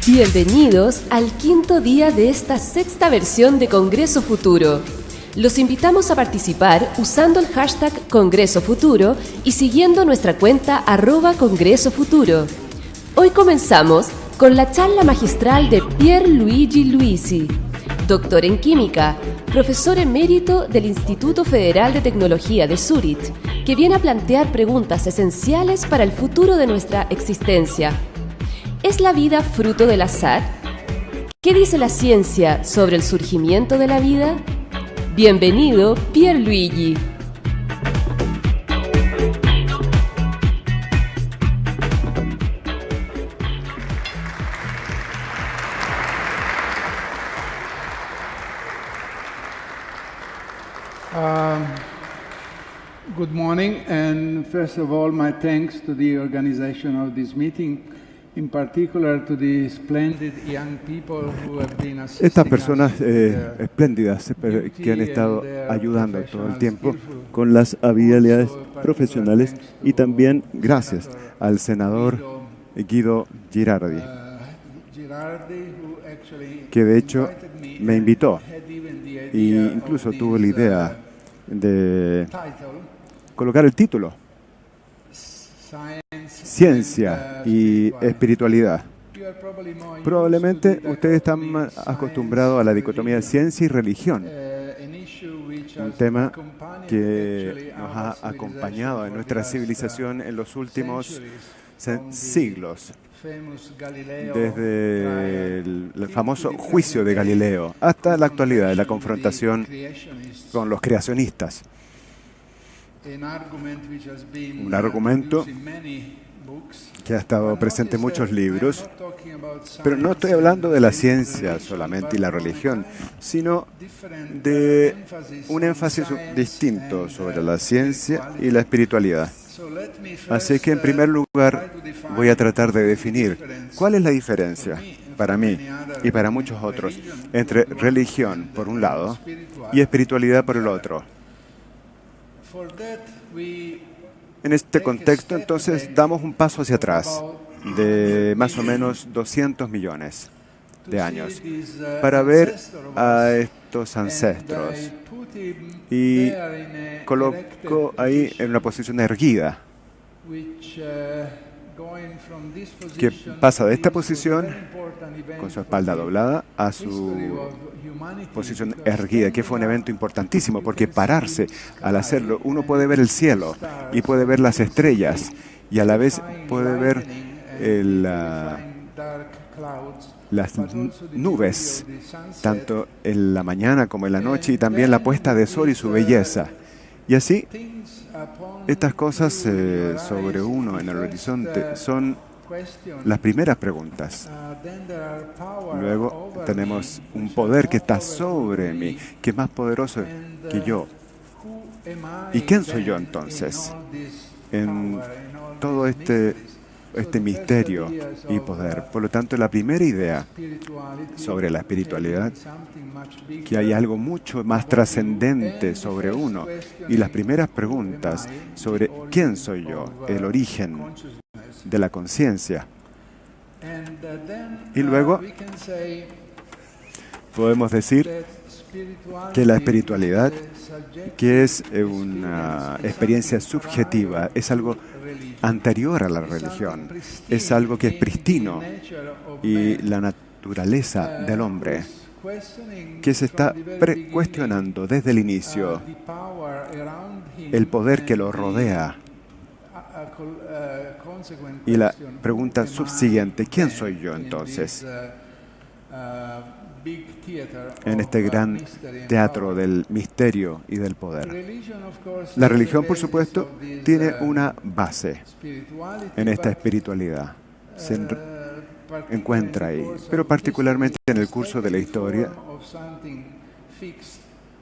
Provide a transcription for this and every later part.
Bienvenidos al quinto día de esta sexta versión de Congreso Futuro. Los invitamos a participar usando el hashtag Congreso Futuro y siguiendo nuestra cuenta @Congreso Futuro. Hoy comenzamos con la charla magistral de Pierluigi Luisi, doctor en química, profesor emérito del Instituto Federal de Tecnología de Zúrich, que viene a plantear preguntas esenciales para el futuro de nuestra existencia. ¿Es la vida fruto del azar? ¿Qué dice la ciencia sobre el surgimiento de la vida? Bienvenido, Pierluigi. Good morning, and first of all, my thanks to the organization of this meeting, in particular to the splendid young people who have been assisting Estas personas us with espléndidas que han estado ayudando todo el tiempo con las habilidades profesionales, y también gracias al senador Guido Girardi, que de hecho me invitó e incluso tuvo la idea de colocar el título Ciencia y Espiritualidad. Probablemente ustedes están más acostumbrados a la dicotomía de ciencia y religión, un tema que nos ha acompañado en nuestra civilización en los últimos siglos, desde el famoso juicio de Galileo hasta la actualidad de la confrontación con los creacionistas. Un argumento que ha estado presente en muchos libros, pero no estoy hablando de la ciencia solamente y la religión, sino de un énfasis distinto sobre la ciencia y la espiritualidad. Así que, en primer lugar, voy a tratar de definir cuál es la diferencia para mí y para muchos otros entre religión, por un lado, y espiritualidad, por el otro. En este contexto, entonces, damos un paso hacia atrás de más o menos 200 millones de años para ver a estos ancestros, y coloco ahí en una posición erguida, que pasa de esta posición con su espalda doblada a su posición erguida, que fue un evento importantísimo, porque pararse al hacerlo, uno puede ver el cielo y puede ver las estrellas, y a la vez puede ver las nubes, tanto en la mañana como en la noche, y también la puesta de sol y su belleza. Y así, estas cosas sobre uno en el horizonte son las primeras preguntas. Luego tenemos un poder que está sobre mí, que es más poderoso que yo. ¿Y quién soy yo entonces en todo este misterio y poder? Por lo tanto, la primera idea sobre la espiritualidad, que hay algo mucho más trascendente sobre uno, y las primeras preguntas sobre quién soy yo, el origen de la conciencia. Y luego podemos decir que la espiritualidad, que es una experiencia subjetiva, es algo anterior a la religión, es algo que es pristino, y la naturaleza del hombre, que se está cuestionando desde el inicio el poder que lo rodea. Y la pregunta subsiguiente, ¿quién soy yo entonces? En este gran teatro del misterio y del poder. La religión, por supuesto, tiene una base en esta espiritualidad. Se encuentra ahí, pero particularmente en el curso de la historia,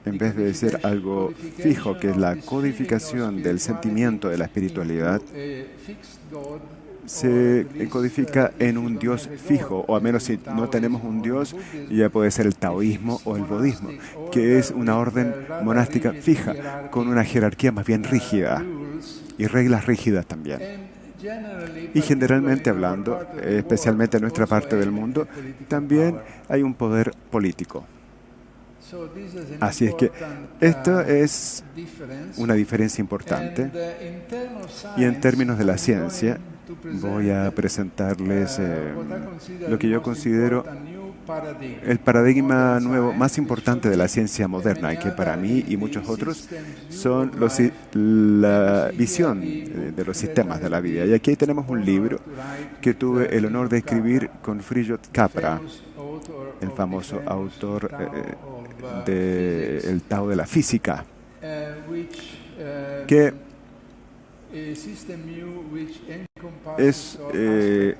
en vez de ser algo fijo, que es la codificación del sentimiento de la espiritualidad, se codifica en un Dios fijo, o al menos si no tenemos un Dios, ya puede ser el taoísmo o el budismo, que es una orden monástica fija, con una jerarquía más bien rígida, y reglas rígidas también. Y generalmente hablando, especialmente en nuestra parte del mundo, también hay un poder político. Así es que esto es una diferencia importante. Y en términos de la ciencia, voy a presentarles lo que yo considero el paradigma nuevo más importante de la ciencia moderna, y que para mí y muchos otros son la visión de los sistemas de la vida. Y aquí tenemos un libro que tuve el honor de escribir con Frijot Capra, el famoso autor del Tao de la física, que es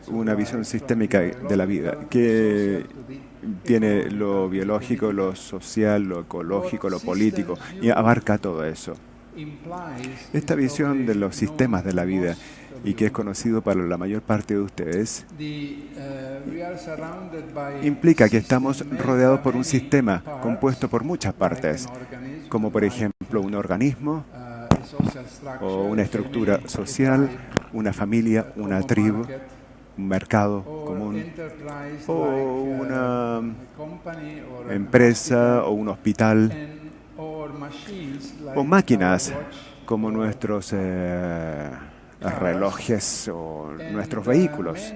una visión sistémica de la vida, que tiene lo biológico, lo social, lo ecológico, lo político, y abarca todo eso. Esta visión de los sistemas de la vida, y que es conocido para la mayor parte de ustedes, implica que estamos rodeados por un sistema compuesto por muchas partes, como por ejemplo un organismo, o una estructura social, una familia, una tribu, un mercado común, o una empresa, o un hospital, o máquinas como nuestros relojes o nuestros vehículos.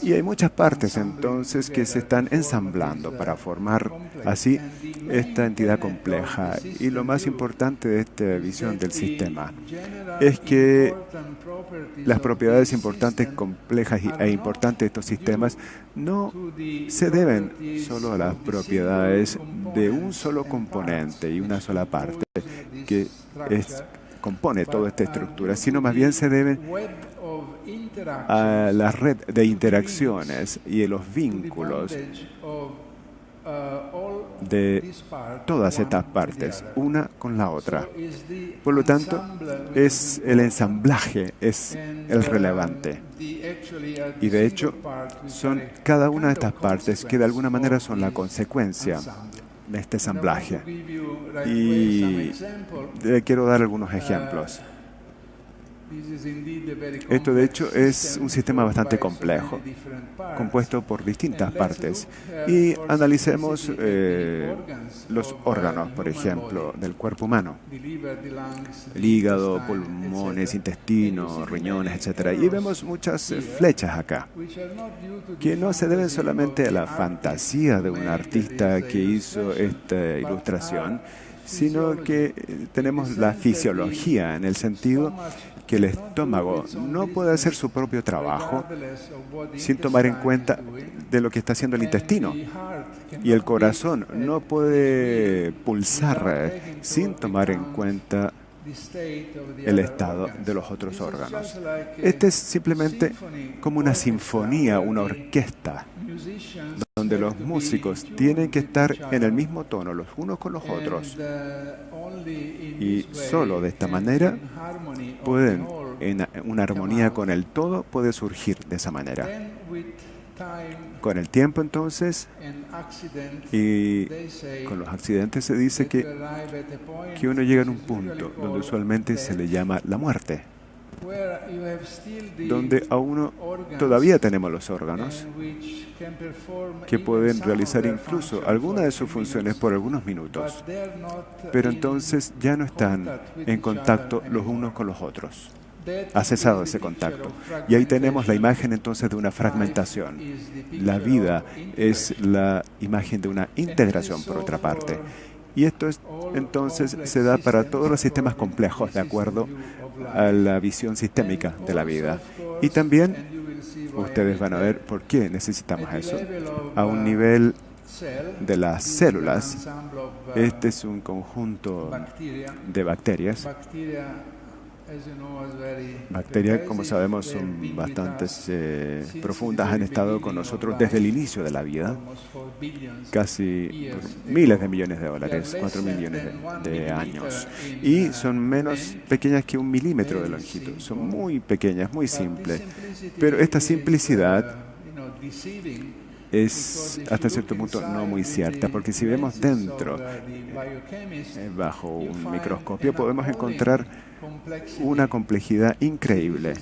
Y hay muchas partes entonces que se están ensamblando para formar así esta entidad compleja. Y lo más importante de esta visión del sistema es que las propiedades importantes, complejas e importantes de estos sistemas no se deben solo a las propiedades de un solo componente y una sola parte que compone toda esta estructura, sino más bien se deben a la red de interacciones y a los vínculos de todas estas partes, una con la otra. Por lo tanto, es el ensamblaje, es el relevante. Y de hecho, son cada una de estas partes que de alguna manera son la consecuencia de este ensamblaje. Y quiero dar algunos ejemplos. Esto, de hecho, es un sistema bastante complejo, compuesto por distintas partes. Y analicemos los órganos, por ejemplo, del cuerpo humano. El hígado, pulmones, intestinos, riñones, etc. Y vemos muchas flechas acá, que no se deben solamente a la fantasía de un artista que hizo esta ilustración, sino que tenemos la fisiología, en el sentido que el estómago no puede hacer su propio trabajo sin tomar en cuenta de lo que está haciendo el intestino. Y el corazón no puede pulsar sin tomar en cuenta el estado de los otros órganos. Este es simplemente como una sinfonía, una orquesta, donde los músicos tienen que estar en el mismo tono, los unos con los otros. Y solo de esta manera pueden, en una armonía con el todo, puede surgir de esa manera. Con el tiempo, entonces, y con los accidentes, se dice que uno llega a un punto donde usualmente se le llama la muerte, donde a uno todavía tenemos los órganos que pueden realizar incluso algunas de sus funciones por algunos minutos, pero entonces ya no están en contacto los unos con los otros. Ha cesado ese contacto. Y ahí tenemos la imagen entonces de una fragmentación. La vida es la imagen de una integración, por otra parte. Y esto entonces se da para todos los sistemas complejos, de acuerdo a la visión sistémica de la vida. Y también ustedes van a ver por qué necesitamos eso. A un nivel de las células, este es un conjunto de bacterias. Bacterias, como sabemos, son bastante profundas, han estado con nosotros desde el inicio de la vida, casi miles de millones de dólares, 4 millones de años, y son menos pequeñas que 1 milímetro de longitud, son muy pequeñas, muy simples, pero esta simplicidad es hasta cierto punto no muy cierta, porque si vemos dentro, bajo un microscopio, podemos encontrar una complejidad increíble.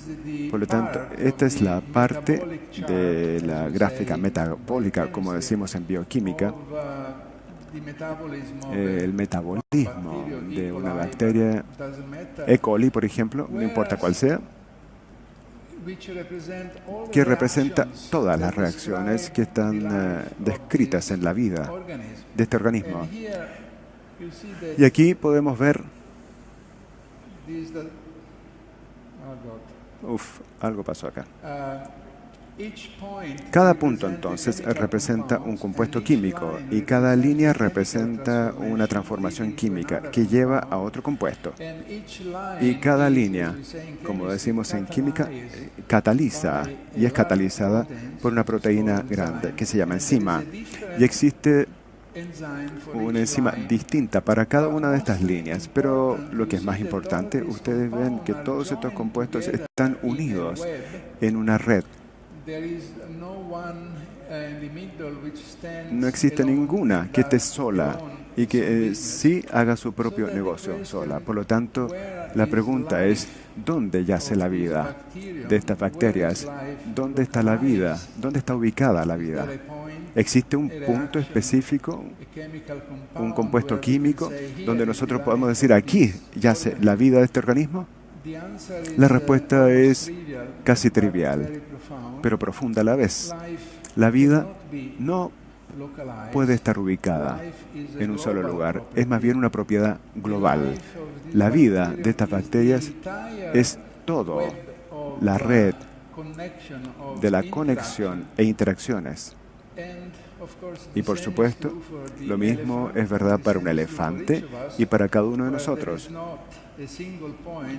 Por lo tanto, esta es la parte de la gráfica metabólica, como decimos en bioquímica, el metabolismo de una bacteria E. coli, por ejemplo, no importa cuál sea, que representa todas las reacciones que están descritas en la vida de este organismo. Y aquí podemos ver... algo pasó acá. Cada punto, entonces, representa un compuesto químico y cada línea representa una transformación química que lleva a otro compuesto. Y cada línea, como decimos en química, cataliza y es catalizada por una proteína grande que se llama enzima. Y existe una enzima distinta para cada una de estas líneas, pero lo que es más importante, ustedes ven que todos estos compuestos están unidos en una red. No existe ninguna que esté sola y que sí haga su propio negocio sola. Por lo tanto, la pregunta es, ¿dónde yace la vida de estas bacterias? ¿Dónde está la vida? ¿Dónde está ubicada la vida? ¿Existe un punto específico, un compuesto químico, donde nosotros podemos decir, aquí yace la vida de este organismo? La respuesta es casi trivial, pero profunda a la vez. La vida no puede estar ubicada en un solo lugar, es más bien una propiedad global. La vida de estas bacterias es todo, la red de la conexión e interacciones. Y por supuesto, lo mismo es verdad para un elefante y para cada uno de nosotros,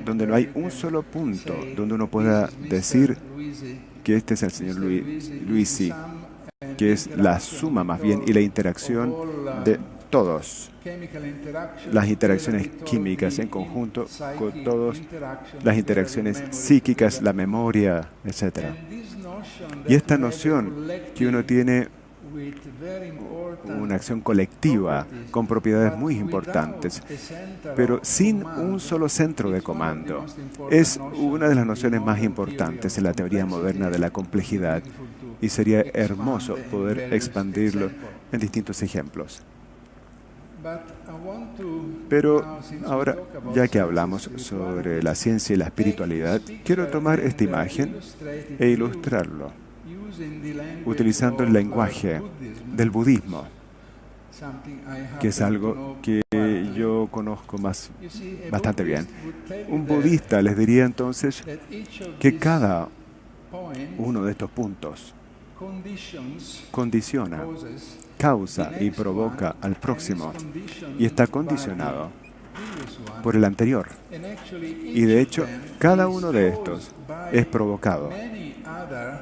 donde no hay un solo punto donde uno pueda decir que este es el señor Luisi, que es la suma más bien y la interacción de todos, las interacciones químicas en conjunto con todas las interacciones psíquicas, la memoria, etc. Y esta noción que uno tiene una acción colectiva con propiedades muy importantes, pero sin un solo centro de comando, es una de las nociones más importantes en la teoría moderna de la complejidad y sería hermoso poder expandirlo en distintos ejemplos. Pero ahora, ya que hablamos sobre la ciencia y la espiritualidad, quiero tomar esta imagen e ilustrarlo utilizando el lenguaje del budismo, que es algo que yo conozco bastante bien. Un budista les diría entonces que cada uno de estos puntos condiciona, causa y provoca al próximo y está condicionado por el anterior. Y de hecho, cada uno de estos es provocado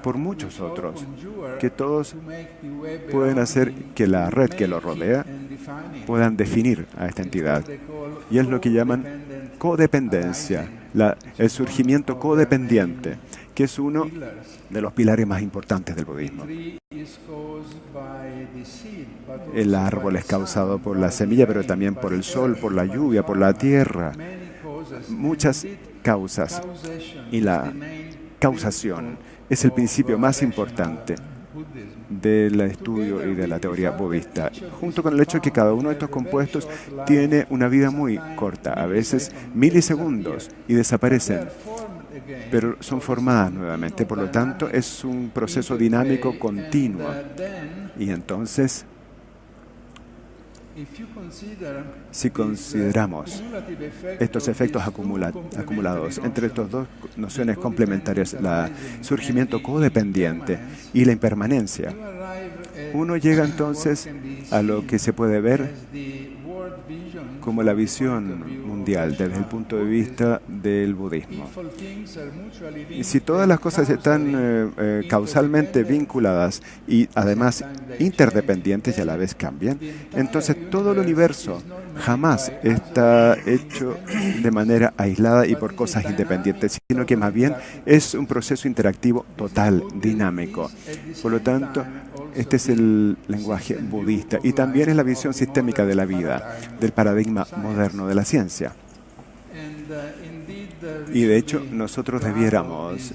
por muchos otros, que todos pueden hacer que la red que lo rodea puedan definir a esta entidad. Y es lo que llaman codependencia, el surgimiento codependiente, que es uno de los pilares más importantes del budismo. El árbol es causado por la semilla, pero también por el sol, por la lluvia, por la tierra. Muchas causas. Y la causación es el principio más importante del estudio y de la teoría budista, junto con el hecho de que cada uno de estos compuestos tiene una vida muy corta, a veces milisegundos, y desaparecen, pero son formadas nuevamente. Por lo tanto, es un proceso dinámico continuo. Y entonces, si consideramos estos efectos acumulados entre estas dos nociones complementarias, el surgimiento codependiente y la impermanencia, uno llega entonces a lo que se puede ver como la visión mundial desde el punto de vista del budismo. Y si todas las cosas están causalmente vinculadas y además interdependientes y a la vez cambian, entonces todo el universo jamás está hecho de manera aislada y por cosas independientes, sino que más bien es un proceso interactivo total, dinámico. Por lo tanto, este es el lenguaje budista y también es la visión sistémica de la vida, del paradigma moderno de la ciencia. Y de hecho, nosotros debiéramos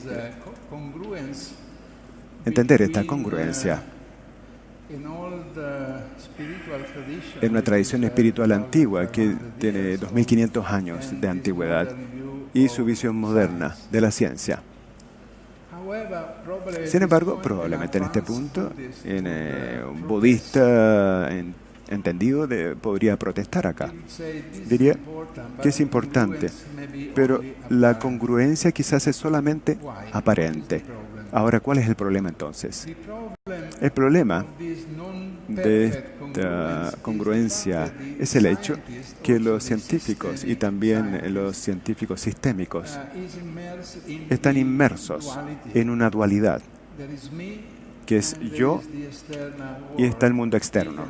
entender esta congruencia en una tradición espiritual antigua que tiene 2500 años de antigüedad y su visión moderna de la ciencia. Sin embargo, probablemente en este punto, un budista entendido podría protestar acá. Diría que es importante, pero la congruencia quizás es solamente aparente. Ahora, ¿cuál es el problema entonces? El problema de esta congruencia es el hecho que los científicos y también los científicos sistémicos están inmersos en una dualidad, que es yo y está el mundo externo.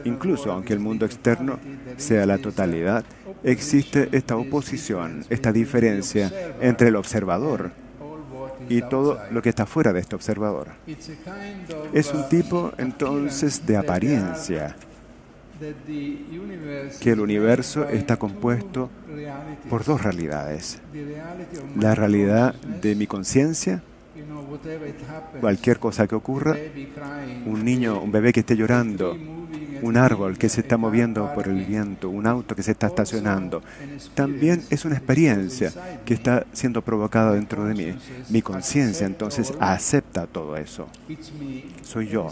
Incluso aunque el mundo externo sea la totalidad, existe esta oposición, esta diferencia entre el observador y todo lo que está fuera de este observador. Es un tipo entonces de apariencia, que el universo está compuesto por dos realidades. La realidad de mi conciencia, cualquier cosa que ocurra, un niño, un bebé que esté llorando, un árbol que se está moviendo por el viento, un auto que se está estacionando, también es una experiencia que está siendo provocada dentro de mí. Mi conciencia entonces acepta todo eso. Soy yo,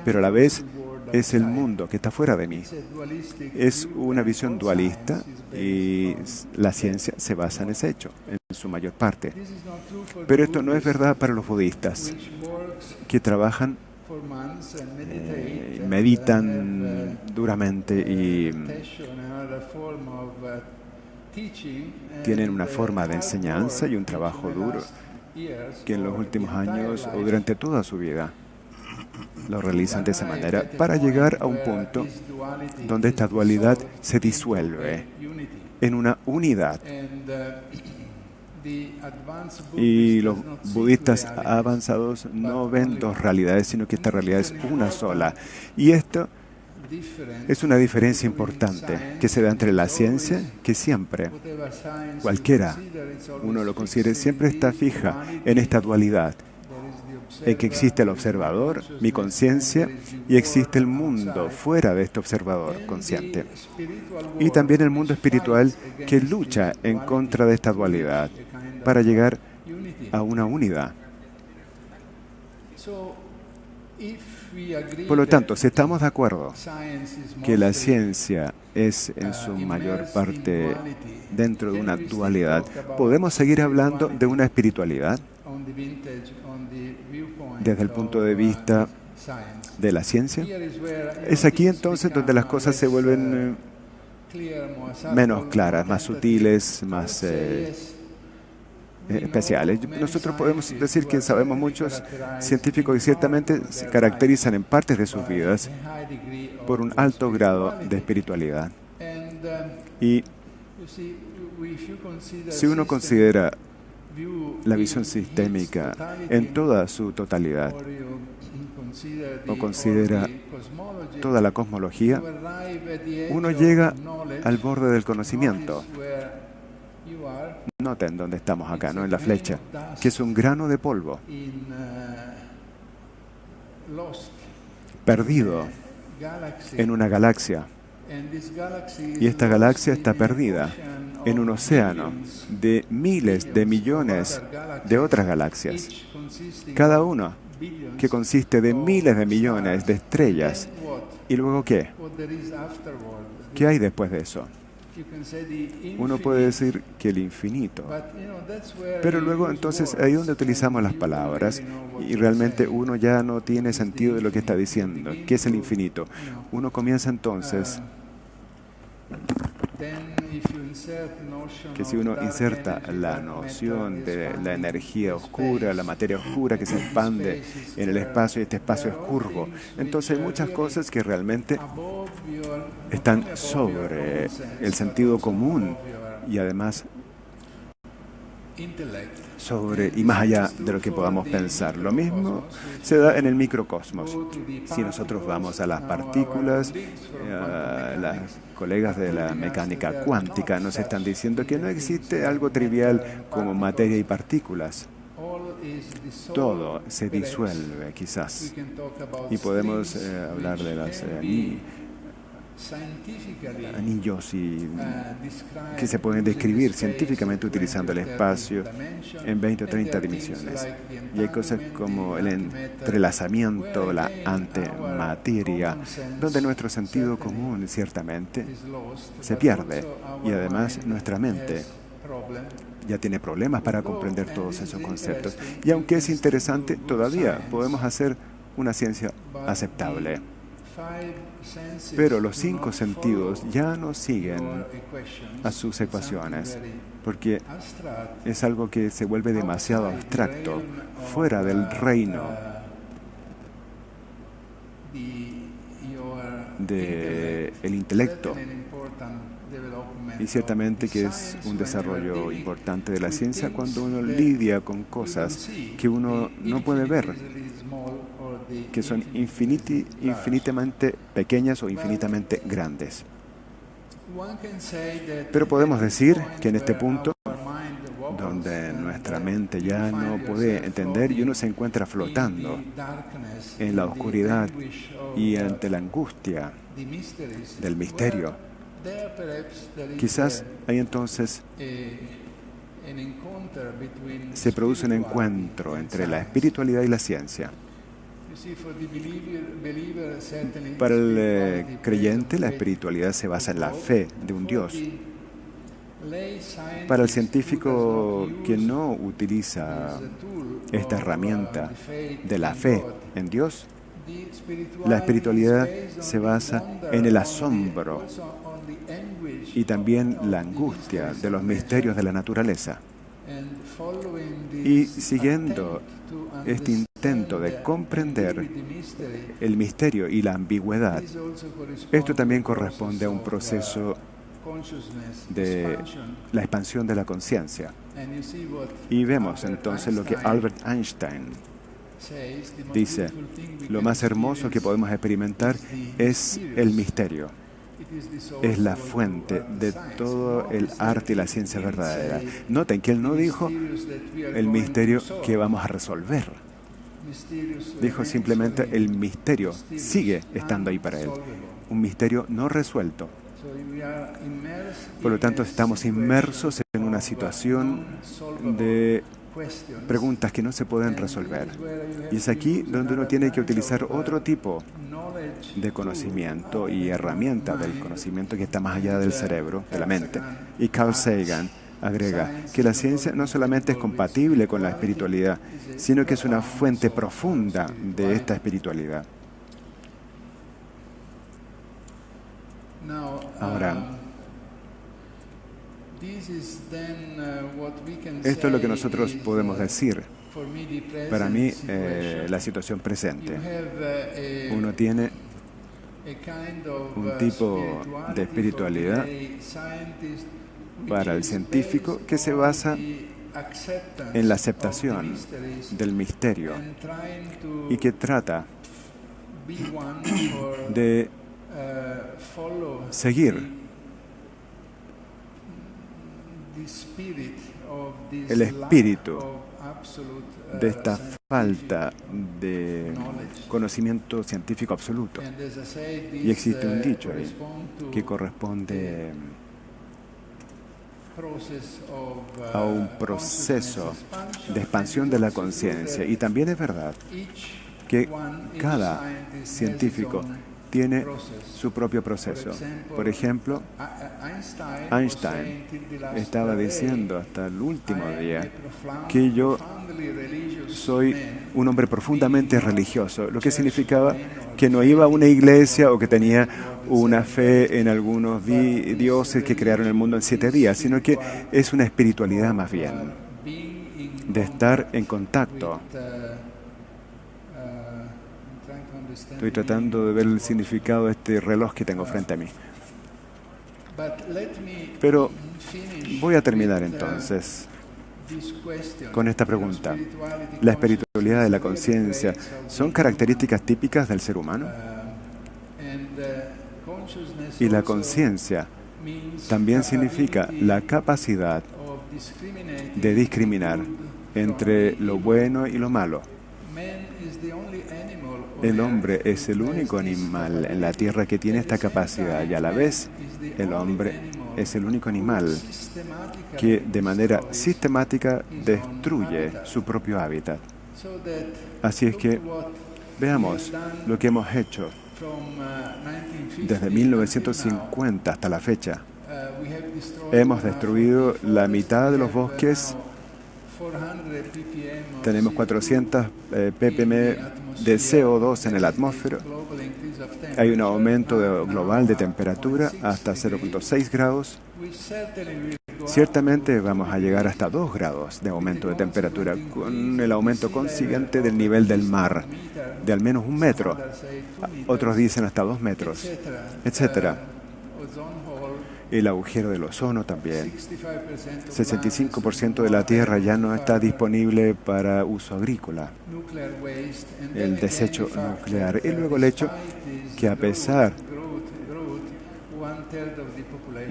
pero a la vez es el mundo que está fuera de mí. Es una visión dualista y la ciencia se basa en ese hecho, en su mayor parte. Pero esto no es verdad para los budistas, que trabajan, meditan duramente y tienen una forma de enseñanza y un trabajo duro que en los últimos años o durante toda su vida lo realizan de esa manera para llegar a un punto donde esta dualidad se disuelve en una unidad. Y los budistas avanzados no ven dos realidades, sino que esta realidad es una sola. Y esto es una diferencia importante que se da entre la ciencia, que siempre, cualquiera uno lo considere, siempre está fija en esta dualidad, en que existe el observador, mi conciencia, y existe el mundo fuera de este observador consciente. Y también el mundo espiritual que lucha en contra de esta dualidad para llegar a una unidad. Por lo tanto, si estamos de acuerdo que la ciencia es en su mayor parte dentro de una dualidad, ¿podemos seguir hablando de una espiritualidad desde el punto de vista de la ciencia? Es aquí entonces donde las cosas se vuelven menos claras, más sutiles, más especiales. Nosotros podemos decir que sabemos muchos científicos que ciertamente se caracterizan en partes de sus vidas por un alto grado de espiritualidad. Y si uno considera la visión sistémica en toda su totalidad, o considera toda la cosmología, uno llega al borde del conocimiento. Noten dónde estamos acá, ¿no? En la flecha, que es un grano de polvo perdido en una galaxia. Y esta galaxia está perdida en un océano de miles de millones de otras galaxias, cada uno que consiste de miles de millones de estrellas. ¿Y luego qué? ¿Qué hay después de eso? Uno puede decir que el infinito. Pero luego entonces ahí donde utilizamos las palabras y realmente uno ya no tiene sentido de lo que está diciendo. ¿Qué es el infinito? Uno comienza entonces que si uno inserta la noción de la energía oscura, la materia oscura que se expande en el espacio y este espacio es curvo, entonces hay muchas cosas que realmente están sobre el sentido común y además sobre y más allá de lo que podamos pensar. Lo mismo se da en el microcosmos. Si nosotros vamos a las partículas, las colegas de la mecánica cuántica nos están diciendo que no existe algo trivial como materia y partículas. Todo se disuelve, quizás. Y podemos hablar de las anillos que se pueden describir científicamente utilizando el espacio en 20 o 30 dimensiones. Y hay cosas como el entrelazamiento, la antimateria, donde nuestro sentido común ciertamente se pierde y además nuestra mente ya tiene problemas para comprender todos esos conceptos. Y aunque es interesante, todavía podemos hacer una ciencia aceptable. Pero los 5 sentidos ya no siguen a sus ecuaciones, porque es algo que se vuelve demasiado abstracto, fuera del reino del intelecto. Y ciertamente que es un desarrollo importante de la ciencia cuando uno lidia con cosas que uno no puede ver, que son infinitamente pequeñas o infinitamente grandes. Pero podemos decir que en este punto, donde nuestra mente ya no puede entender y uno se encuentra flotando en la oscuridad y ante la angustia del misterio, quizás ahí entonces se produce un encuentro entre la espiritualidad y la ciencia. Para el creyente, la espiritualidad se basa en la fe de un Dios. Para el científico que no utiliza esta herramienta de la fe en Dios, la espiritualidad se basa en el asombro y también la angustia de los misterios de la naturaleza. Y siguiendo este intento de comprender el misterio y la ambigüedad, esto también corresponde a un proceso de la expansión de la conciencia. Y vemos entonces lo que Albert Einstein dice: lo más hermoso que podemos experimentar es el misterio. Es la fuente de todo el arte y la ciencia verdadera. Noten que él no dijo el misterio que vamos a resolver. Dijo simplemente el misterio sigue estando ahí para él. Un misterio no resuelto. Por lo tanto, estamos inmersos en una situación de preguntas que no se pueden resolver. Y es aquí donde uno tiene que utilizar otro tipo de conocimiento y herramienta del conocimiento que está más allá del cerebro, de la mente. Y Carl Sagan agrega que la ciencia no solamente es compatible con la espiritualidad, sino que es una fuente profunda de esta espiritualidad. Ahora, esto es lo que nosotros podemos decir. Para mí, la situación presente. Uno tiene un tipo de espiritualidad para el científico que se basa en la aceptación del misterio y que trata de seguir el espíritu de esta falta de conocimiento científico absoluto. Y existe un dicho ahí que corresponde a un proceso de expansión de la conciencia. Y también es verdad que cada científico tiene su propio proceso. Por ejemplo, Einstein estaba diciendo hasta el último día que yo soy un hombre profundamente religioso, lo que significaba que no iba a una iglesia o que tenía una fe en algunos dioses que crearon el mundo en 7 días, sino que es una espiritualidad más bien, de estar en contacto. Estoy tratando de ver el significado de este reloj que tengo frente a mí. Pero voy a terminar entonces con esta pregunta. ¿La espiritualidad de la conciencia son características típicas del ser humano? Y la conciencia también significa la capacidad de discriminar entre lo bueno y lo malo. El hombre es el único animal en la Tierra que tiene esta capacidad y a la vez el hombre es el único animal que de manera sistemática destruye su propio hábitat. Así es que veamos lo que hemos hecho desde 1950 hasta la fecha. Hemos destruido la mitad de los bosques. Tenemos 400 ppm de CO2 en la atmósfera. Hay un aumento global de temperatura hasta 0.6 grados. Ciertamente vamos a llegar hasta 2 grados de aumento de temperatura, con el aumento consiguiente del nivel del mar, de al menos 1 metro. Otros dicen hasta 2 metros, etcétera. El agujero del ozono también. 65% de la Tierra ya no está disponible para uso agrícola. El desecho nuclear. Y luego el hecho que a pesar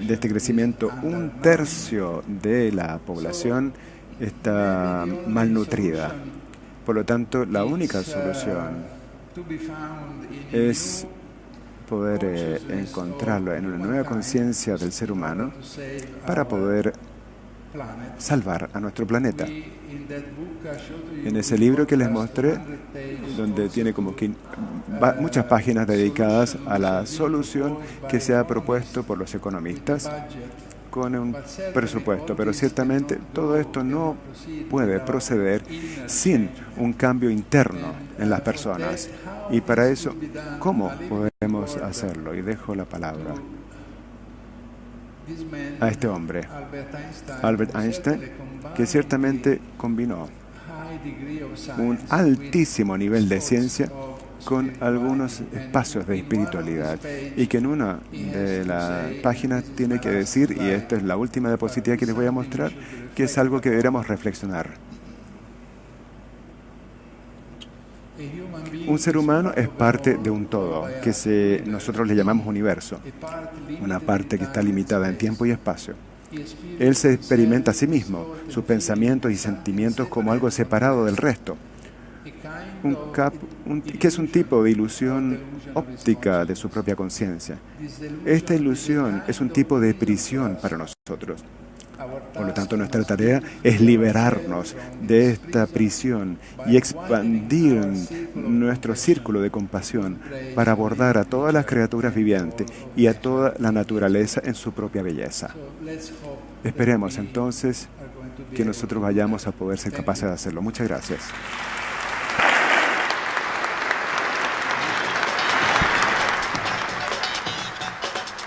de este crecimiento, 1/3 de la población está malnutrida. Por lo tanto, la única solución es poder encontrarlo en una nueva conciencia del ser humano para poder salvar a nuestro planeta. En ese libro que les mostré, donde tiene como que muchas páginas dedicadas a la solución que se ha propuesto por los economistas con un presupuesto, pero ciertamente todo esto no puede proceder sin un cambio interno en las personas. Y para eso, ¿cómo podemos hacerlo? Y dejo la palabra a este hombre, Albert Einstein, que ciertamente combinó un altísimo nivel de ciencia con algunos espacios de espiritualidad, y que en una de las páginas tiene que decir, y esta es la última diapositiva que les voy a mostrar, que es algo que deberíamos reflexionar. Un ser humano es parte de un todo, que nosotros le llamamos universo, una parte que está limitada en tiempo y espacio. Él se experimenta a sí mismo, sus pensamientos y sentimientos como algo separado del resto, que es un tipo de ilusión óptica de su propia conciencia. Esta ilusión es un tipo de prisión para nosotros. Por lo tanto, nuestra tarea es liberarnos de esta prisión y expandir nuestro círculo de compasión para abordar a todas las criaturas vivientes y a toda la naturaleza en su propia belleza. Esperemos entonces que nosotros vayamos a poder ser capaces de hacerlo. Muchas gracias.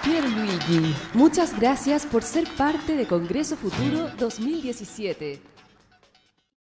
Pierluigi, muchas gracias por ser parte de Congreso Futuro 2017.